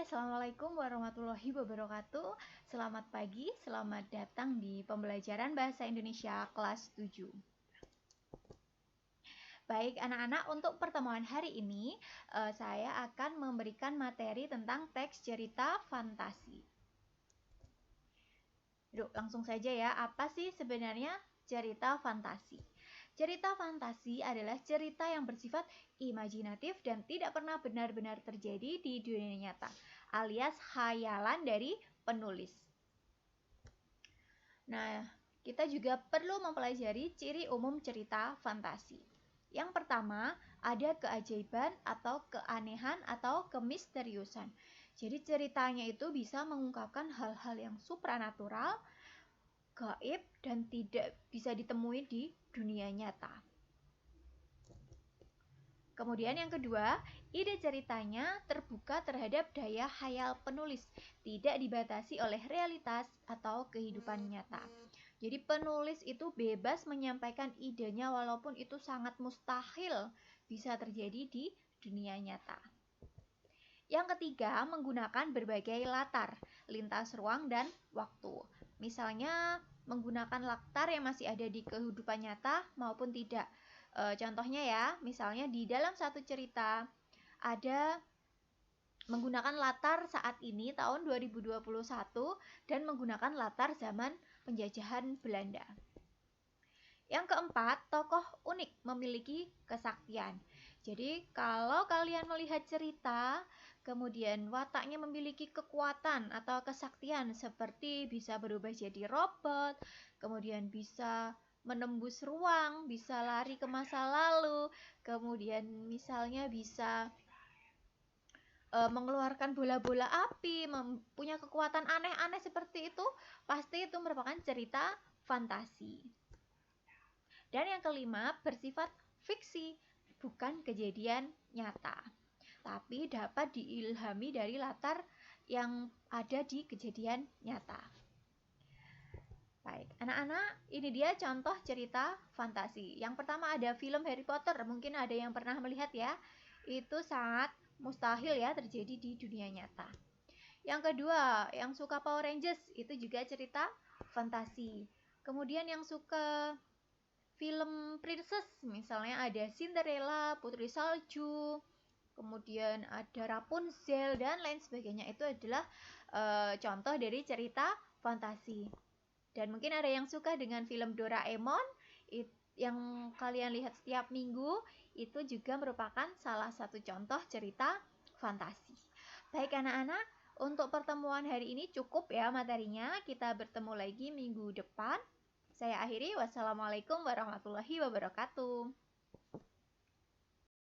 Assalamualaikum warahmatullahi wabarakatuh. Selamat pagi, selamat datang di pembelajaran Bahasa Indonesia kelas 7. Baik anak-anak, untuk pertemuan hari ini saya akan memberikan materi tentang teks cerita fantasi. Yuk, langsung saja ya, apa sih sebenarnya cerita fantasi? Cerita fantasi adalah cerita yang bersifat imajinatif dan tidak pernah benar-benar terjadi di dunia nyata, alias khayalan dari penulis. Nah, kita juga perlu mempelajari ciri umum cerita fantasi. Yang pertama, ada keajaiban atau keanehan atau kemisteriusan. Jadi ceritanya itu bisa mengungkapkan hal-hal yang supranatural, gaib, dan tidak bisa ditemui di dunia nyata. Kemudian yang kedua, ide ceritanya terbuka terhadap daya khayal penulis, tidak dibatasi oleh realitas atau kehidupan nyata. Jadi penulis itu bebas menyampaikan idenya walaupun itu sangat mustahil bisa terjadi di dunia nyata. Yang ketiga, menggunakan berbagai latar, lintas ruang dan waktu. Misalnya menggunakan latar yang masih ada di kehidupan nyata maupun tidak. Contohnya ya, misalnya di dalam satu cerita ada menggunakan latar saat ini tahun 2021 dan menggunakan latar zaman penjajahan Belanda. Yang keempat, tokoh unik memiliki kesaktian. Jadi kalau kalian melihat cerita, kemudian wataknya memiliki kekuatan atau kesaktian seperti bisa berubah jadi robot, kemudian bisa menembus ruang, bisa lari ke masa lalu, kemudian misalnya bisa mengeluarkan bola-bola api, punya kekuatan aneh-aneh seperti itu, pasti itu merupakan cerita fantasi. Dan yang kelima, bersifat fiksi, bukan kejadian nyata, tapi dapat diilhami dari latar yang ada di kejadian nyata. Baik, anak-anak, ini dia contoh cerita fantasi. Yang pertama ada film Harry Potter, mungkin ada yang pernah melihat ya. Itu sangat mustahil ya terjadi di dunia nyata. Yang kedua, yang suka Power Rangers, itu juga cerita fantasi. Kemudian yang suka film princess, misalnya ada Cinderella, Putri Salju, kemudian ada Rapunzel dan lain sebagainya, itu adalah contoh dari cerita fantasi. Dan mungkin ada yang suka dengan film Doraemon yang kalian lihat setiap minggu, itu juga merupakan salah satu contoh cerita fantasi. Baik anak-anak, untuk pertemuan hari ini cukup ya materinya. Kita bertemu lagi minggu depan. Saya akhiri, wassalamualaikum warahmatullahi wabarakatuh.